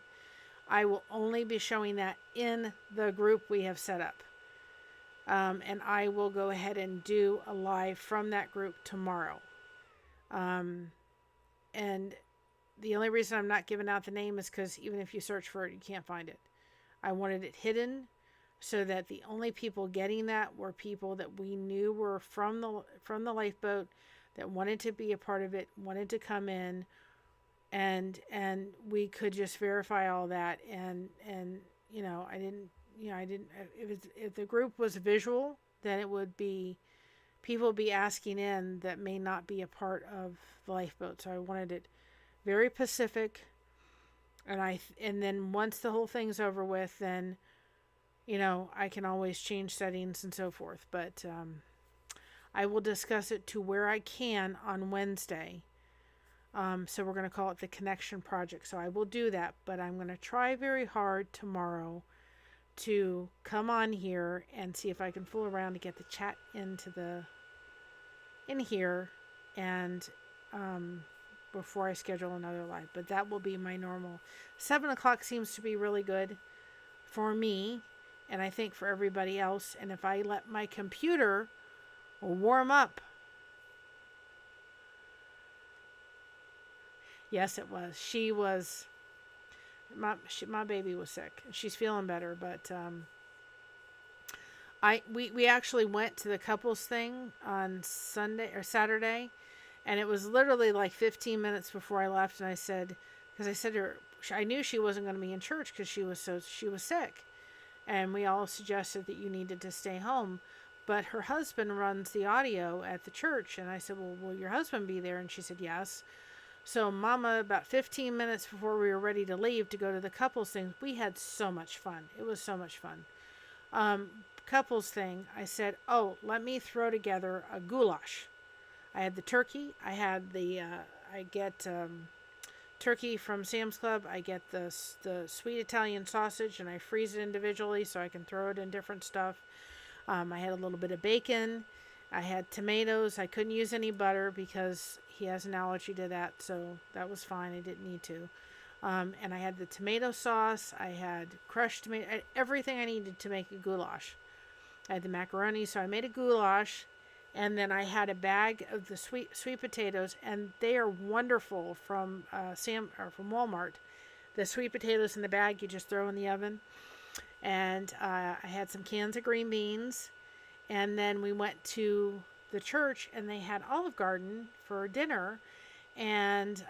I will only be showing that in the group we have set up. And I will go ahead and do a live from that group tomorrow. And the only reason I'm not giving out the name is because even if you search for it, you can't find it. I wanted it hidden so that the only people getting that were people that we knew were from the lifeboat, that wanted to be a part of it, wanted to come in, and we could just verify all that. And I didn't. If the group was visual, then it would be people be asking in that may not be a part of the lifeboat. So I wanted it very Pacific, and then once the whole thing's over with, then I can always change settings and so forth. But I will discuss it to where I can on Wednesday. So we're going to call it the Connection Project. So I will do that, but I'm going to try very hard tomorrow to come on here and see if I can fool around to get the chat in here, and before I schedule another live. But that will be my normal. 7 o'clock seems to be really good for me, and I think for everybody else. And if I let my computer warm up. Yes, it was. She was. My baby was sick. She's feeling better, but we actually went to the couples thing on Sunday or Saturday, and it was literally like 15 minutes before I left, and I said, because I said to her, I knew she wasn't going to be in church because she was sick, and we all suggested that you needed to stay home, but her husband runs the audio at the church, and I said, well, will your husband be there? And she said yes. So Mama, about 15 minutes before we were ready to leave to go to the couples thing, we had so much fun. It was so much fun. Couples thing, I said, oh, let me throw together a goulash. I had the turkey. I had I get turkey from Sam's Club. I get the sweet Italian sausage, and I freeze it individually so I can throw it in different stuff. I had a little bit of bacon. I had tomatoes. I couldn't use any butter because he has an allergy to that, so that was fine. I didn't need to. And I had the tomato sauce. I had crushed tomato, everything I needed to make a goulash. I had the macaroni, so I made a goulash, and then I had a bag of the sweet potatoes, and they are wonderful from from Walmart. The sweet potatoes in the bag you just throw in the oven. And I had some cans of green beans. And then we went to the church, and they had Olive Garden for dinner. And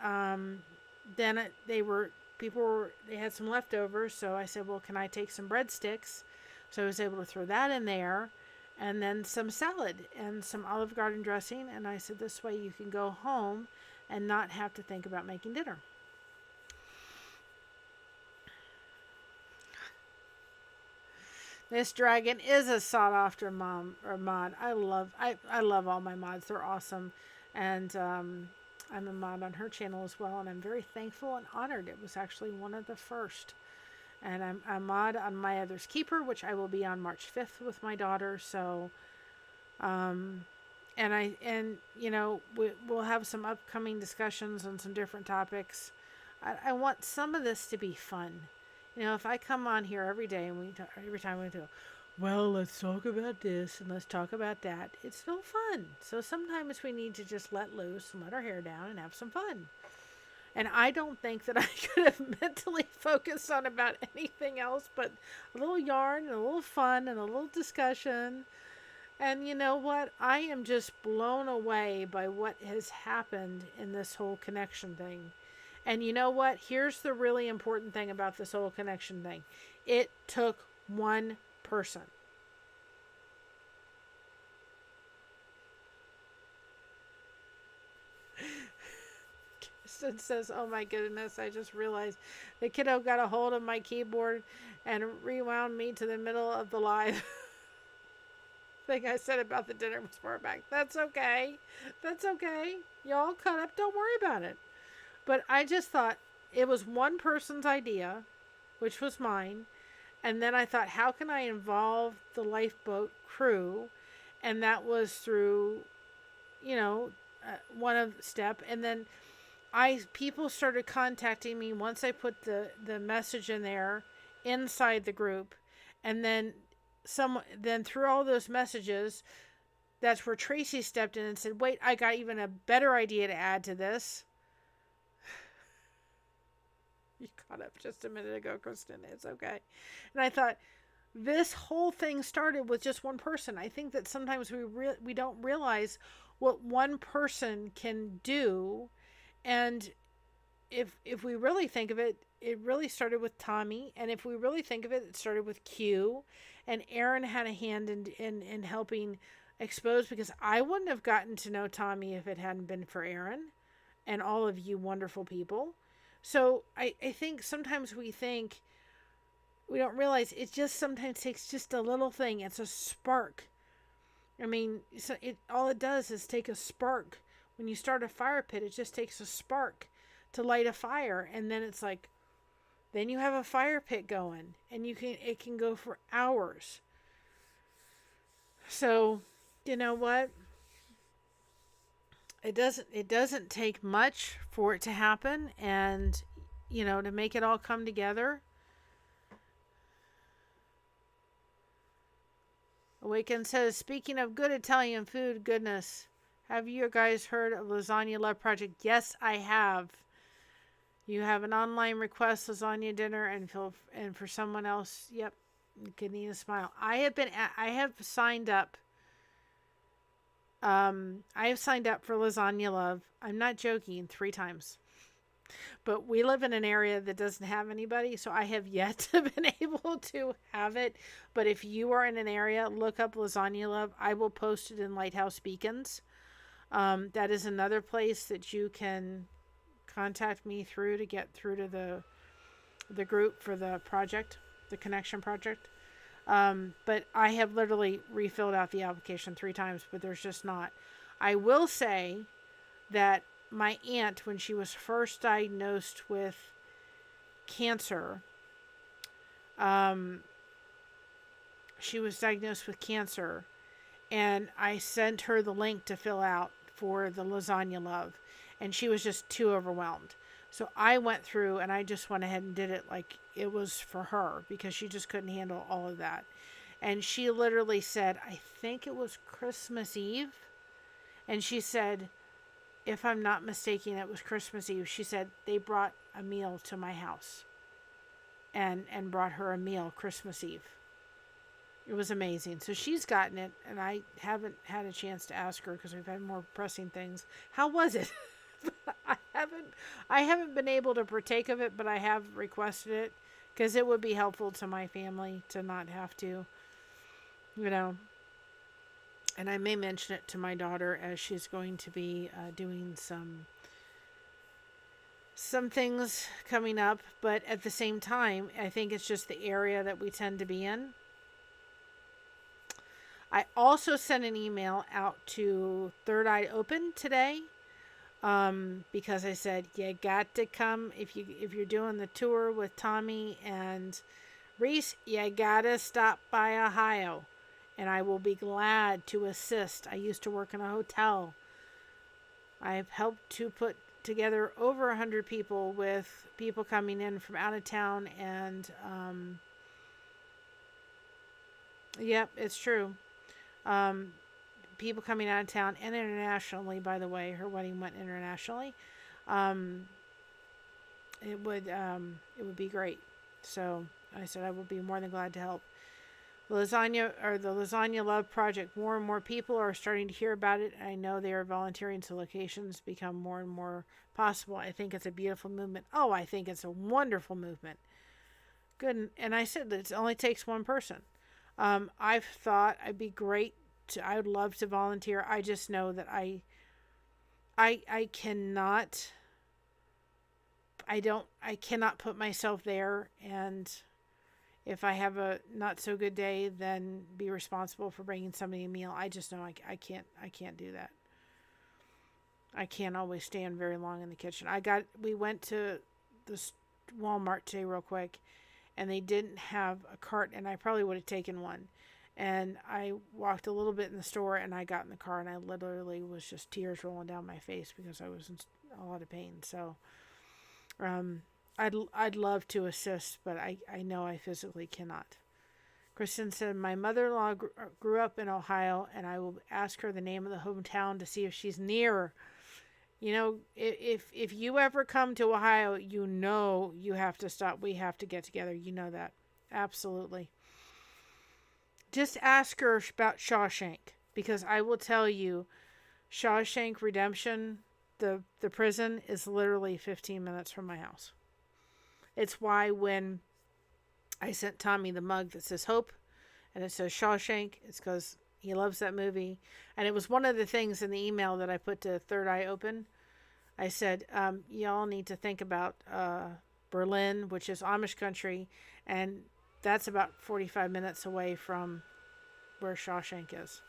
then they had some leftovers. So I said, well, can I take some breadsticks? So I was able to throw that in there, and then some salad and some Olive Garden dressing. And I said, this way you can go home and not have to think about making dinner. Miss Dragon is a sought after mod. I love all my mods. They're awesome. And I'm a mod on her channel as well, and I'm very thankful and honored. It was actually one of the first. And I'm a mod on My Other's Keeper, which I will be on March 5th with my daughter. So, and you know, we'll have some upcoming discussions on some different topics. I want some of this to be fun. You know, if I come on here every day and every time we go, well, let's talk about this and let's talk about that, it's no fun. So sometimes we need to just let loose and let our hair down and have some fun. And I don't think that I could have mentally focused on about anything else but a little yarn and a little fun and a little discussion. And you know what? I am just blown away by what has happened in this whole connection thing. And you know what? Here's the really important thing about this whole connection thing. It took one person. Kirsten says, oh my goodness, I just realized the kiddo got a hold of my keyboard and rewound me to the middle of the live thing I said about the dinner was far back. That's okay. That's okay. Y'all caught up. Don't worry about it. But I just thought it was one person's idea, which was mine. And then I thought, how can I involve the lifeboat crew? And that was through, you know, one of step. And then people started contacting me once I put the message in there inside the group. And then then through all those messages, that's where Tracy stepped in and said, wait, I got even a better idea to add to this. You caught up just a minute ago, Kristen. It's okay. And I thought, this whole thing started with just one person. I think that sometimes we don't realize what one person can do. And if we really think of it, it really started with Tommy. And if we really think of it, it started with Q. And Aaron had a hand in helping expose, because I wouldn't have gotten to know Tommy if it hadn't been for Aaron and all of you wonderful people. So I think sometimes we don't realize it just sometimes takes just a little thing. It's a spark. I mean, so all it does is take a spark. When you start a fire pit, it just takes a spark to light a fire. And then it's like, then you have a fire pit going, and it can go for hours. So, you know what? It doesn't take much for it to happen, and you know, to make it all come together. Awaken says, speaking of good Italian food, goodness, have you guys heard of Lasagna Love Project? Yes, I have. You have an online request, lasagna dinner, and for someone else, yep, you can need a smile. I have signed up. I have signed up for Lasagna Love. I'm not joking, 3 times. But we live in an area that doesn't have anybody, so I have yet to been able to have it. But if you are in an area, look up Lasagna Love. I will post it in Lighthouse Beacons. That is another place that you can contact me through to get through to the group for the project, the connection project. But I have literally refilled out the application 3 times, but there's just not. I will say that my aunt, when she was first diagnosed with cancer, she was diagnosed with cancer, and I sent her the link to fill out for the Lasagna Love, and she was just too overwhelmed. So I went through and I just went ahead and did it like it was for her, because she just couldn't handle all of that. And she literally said, I think it was Christmas Eve. And she said, if I'm not mistaken, it was Christmas Eve. She said they brought a meal to my house and brought her a meal Christmas Eve. It was amazing. So she's gotten it, and I haven't had a chance to ask her because we've had more pressing things. How was it? I haven't been able to partake of it, but I have requested it because it would be helpful to my family to not have to, you know. And I may mention it to my daughter as she's going to be doing some things coming up. But at the same time, I think it's just the area that we tend to be in. I also sent an email out to Third Eye Open today. because I said you got to come if you're doing the tour with Tommy and Reese, you gotta stop by Ohio, and I will be glad to assist. I used to work in a hotel. I've helped to put together over 100 people with people coming in from out of town, and yep, it's true. Um, People coming out of town and internationally. By the way, her wedding went internationally. Um, it would be great. So I said I would be more than glad to help. The Lasagna Love Project. More and more people are starting to hear about it. I know they are volunteering, so locations become more and more possible. I think it's a beautiful movement. Oh, I think it's a wonderful movement. Good, and I said that it only takes one person. I've thought I'd be great. I would love to volunteer. I just know that I cannot. I cannot put myself there, and if I have a not so good day, then be responsible for bringing somebody a meal. I just know I can't do that. I can't always stand very long in the kitchen. We went to this Walmart today real quick, and they didn't have a cart, and I probably would have taken one. And I walked a little bit in the store, and I got in the car, and I literally was just tears rolling down my face because I was in a lot of pain. So, I'd love to assist, but I know I physically cannot. Kristen said, my mother-in-law grew up in Ohio, and I will ask her the name of the hometown to see if she's near. You know, if you ever come to Ohio, you know you have to stop. We have to get together. You know that. Absolutely. Just ask her about Shawshank, because I will tell you, Shawshank Redemption, the prison, is literally 15 minutes from my house. It's why when I sent Tommy the mug that says Hope and it says Shawshank, it's because he loves that movie. And it was one of the things in the email that I put to Third Eye Open. I said, y'all need to think about Berlin, which is Amish country, and that's about 45 minutes away from where Shawshank is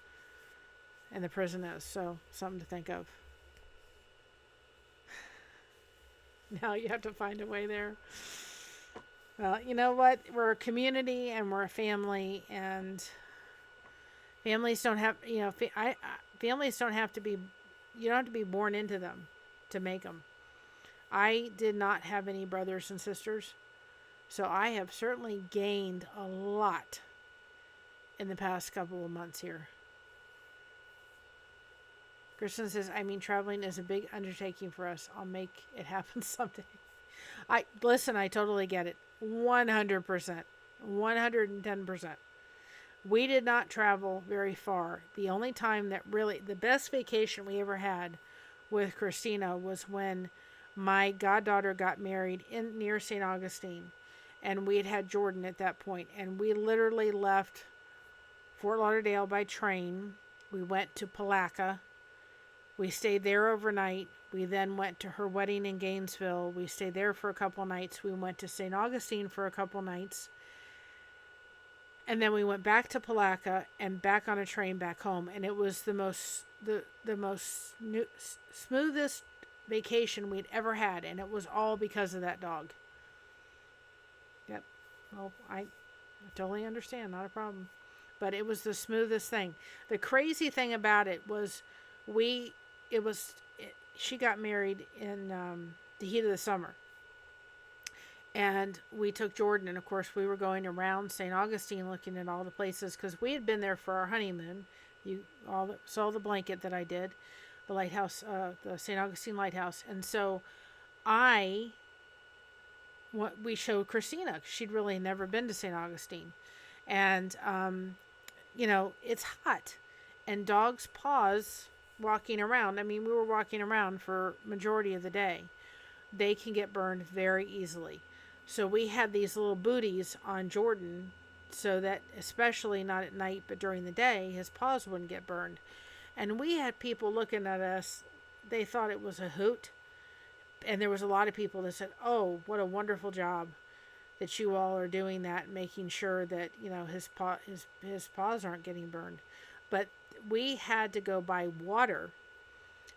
and the prison is. So something to think of. Now you have to find a way there. Well, you know what? We're a community and we're a family, and families don't have, families don't have to be, you don't have to be born into them to make them. I did not have any brothers and sisters, so I have certainly gained a lot in the past couple of months here. Kristen says, traveling is a big undertaking for us. I'll make it happen someday. I totally get it. 100%. 110%. We did not travel very far. The only time that really, the best vacation we ever had with Christina was when my goddaughter got married near St. Augustine. And we had Jordan at that point. And we literally left Fort Lauderdale by train. We went to Palaca. We stayed there overnight. We then went to her wedding in Gainesville. We stayed there for a couple nights. We went to St. Augustine for a couple nights. And then we went back to Palaca and back on a train back home. And it was the most smoothest vacation we'd ever had. And it was all because of that dog. Yep. Well, I totally understand. Not a problem. But it was the smoothest thing. The crazy thing about it was she got married in the heat of the summer. And we took Jordan, and of course we were going around St. Augustine looking at all the places, because we had been there for our honeymoon. You all saw the blanket that I did, the lighthouse, the St. Augustine lighthouse. And so we showed Christina, because she'd really never been to St. Augustine. And, it's hot. And dogs' paws walking around. We were walking around for majority of the day. They can get burned very easily. So we had these little booties on Jordan so that, especially not at night, but during the day, his paws wouldn't get burned. And we had people looking at us. They thought it was a hoot. And there was a lot of people that said, oh, what a wonderful job that you all are doing that, making sure that, his paws aren't getting burned. But we had to go buy water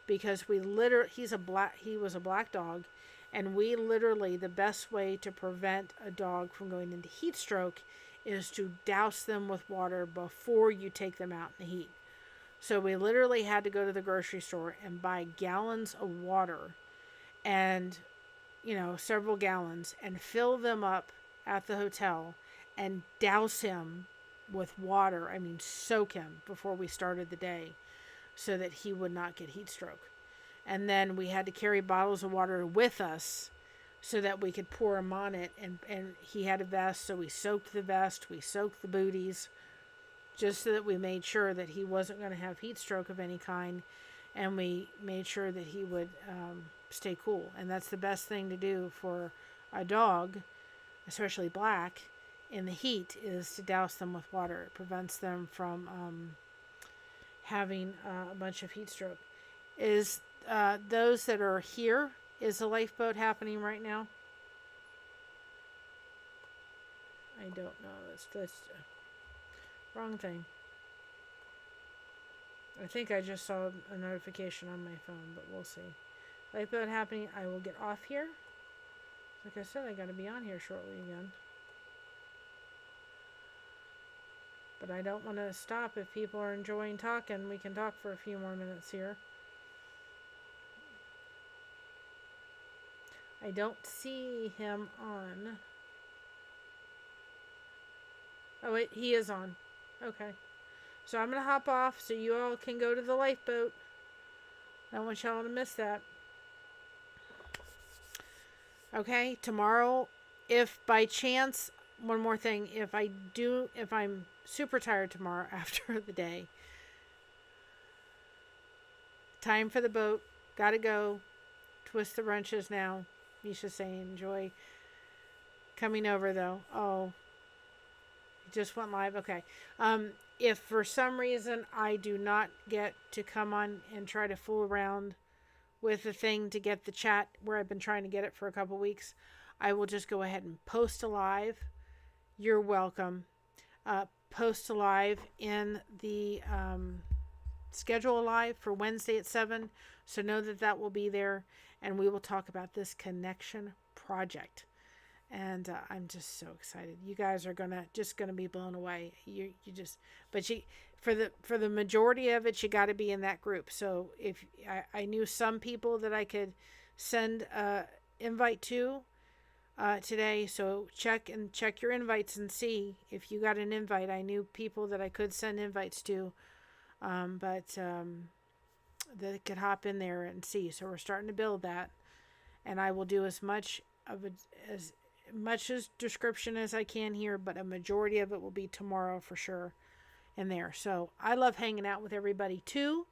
because he was a black dog, and we literally, the best way to prevent a dog from going into heat stroke is to douse them with water before you take them out in the heat. So we literally had to go to the grocery store and buy gallons of water, and several gallons, and fill them up at the hotel and douse him with water. I mean, soak him before we started the day so that he would not get heat stroke. And then we had to carry bottles of water with us so that we could pour him on it. And he had a vest, so we soaked the vest, we soaked the booties, just so that we made sure that he wasn't going to have heat stroke of any kind. And we made sure that he would stay cool. And that's the best thing to do for a dog, especially black, in the heat, is to douse them with water. It prevents them from having a bunch of heat stroke. Is those that are here, is the lifeboat happening right now? I don't know. That's wrong thing. I think I just saw a notification on my phone, but we'll see. Lifeboat happening. I will get off here. Like I said, I got to be on here shortly again. But I don't want to stop. If people are enjoying talking, we can talk for a few more minutes here. I don't see him on. Oh, wait, he is on. Okay. So I'm going to hop off so you all can go to the lifeboat. I don't want y'all to miss that. Okay, tomorrow, if by chance, one more thing, if I'm super tired tomorrow after the day, time for the boat, gotta go, twist the wrenches now. Misha's saying, enjoy coming over though. Oh, it just went live. Okay. If for some reason I do not get to come on and try to fool around with the thing to get the chat where I've been trying to get it for a couple weeks, I will just go ahead and post a live. You're welcome. Post a live in the schedule a live for Wednesday at 7. So know that will be there, and we will talk about this connection project. And I'm just so excited. You guys are gonna be blown away. For the majority of it, you got to be in that group. So if I knew some people that I could send invite to today, so check your invites and see if you got an invite. I knew people that I could send invites to, but that could hop in there and see. So we're starting to build that, and I will do as much as description as I can here, but a majority of it will be tomorrow for sure in there. So I love hanging out with everybody too.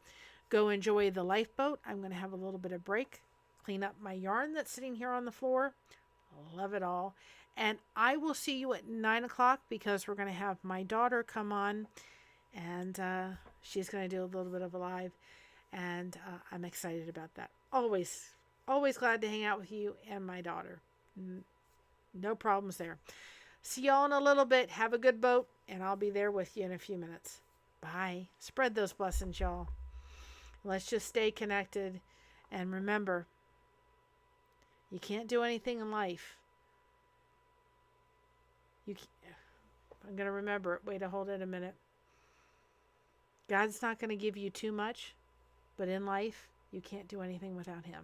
Go enjoy the lifeboat. I'm going to have a little bit of break, clean up my yarn that's sitting here on the floor. Love it all. And I will see you at 9 o'clock because we're going to have my daughter come on, and she's going to do a little bit of a live, and I'm excited about that. Always glad to hang out with you and my daughter. No problems there. See y'all in a little bit. Have a good boat, and I'll be there with you in a few minutes. Bye. Spread those blessings, y'all. Let's just stay connected, and remember, you can't do anything in life. I'm going to remember it. Wait, hold it a minute. God's not going to give you too much, but in life, you can't do anything without him.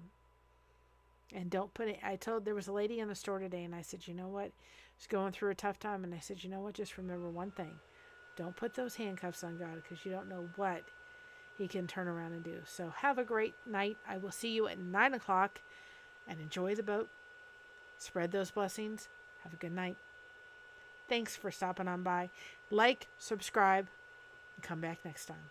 And don't put it, there was a lady in the store today, and I said, you know what? She's going through a tough time, and I said, you know what? Just remember one thing. Don't put those handcuffs on God, because you don't know what he can turn around and do. So have a great night. I will see you at 9 o'clock, and enjoy the boat. Spread those blessings. Have a good night. Thanks for stopping on by. Like, subscribe, and come back next time.